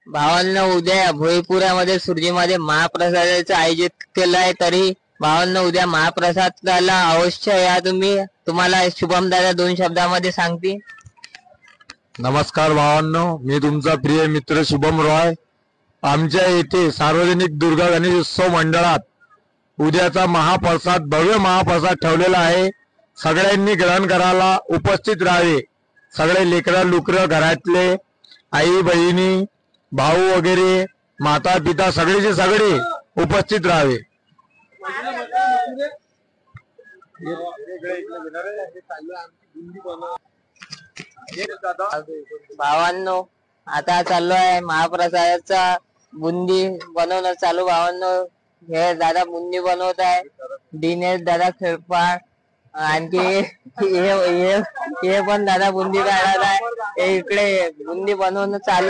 भावांना उद्या भोईपुरामध्ये सुरजीमध्ये महाप्रसादाचं आयोजित केलं आहे, तरी भावांना उद्या महाप्रसादाला अवश्य या तुम्ही. तुम्हाला शुभम दादा 2 शब्दामध्ये सांगतील. नमस्कार भावांनो, मी तुमचा प्रिय मित्र शुभम रॉय. आमच्या येथे सार्वजनिक दुर्गा गणेश उत्सव मंडळात उद्याचा महाप्रसाद, भव्य महाप्रसाद ठेवलेला आहे. सगळ्यांनी ग्रहण करायला उपस्थित राहावे. सगळे लेकरं लुकरं, घरातले आई बहिणी भाऊ वगैरे, माता पिता सगळेचे सगळे उपस्थित राहावे. भावांनो, आता चालू आहे महाप्रसादाचा बुंदी बनवणं चालू. भावांनो, हे दादा बुंदी बनवत आहे. दिनेश दादा खेळपाड, आणखी हे पण दादा बुंदी काढत आहे. इकडे बुंदी बनवणं चालू.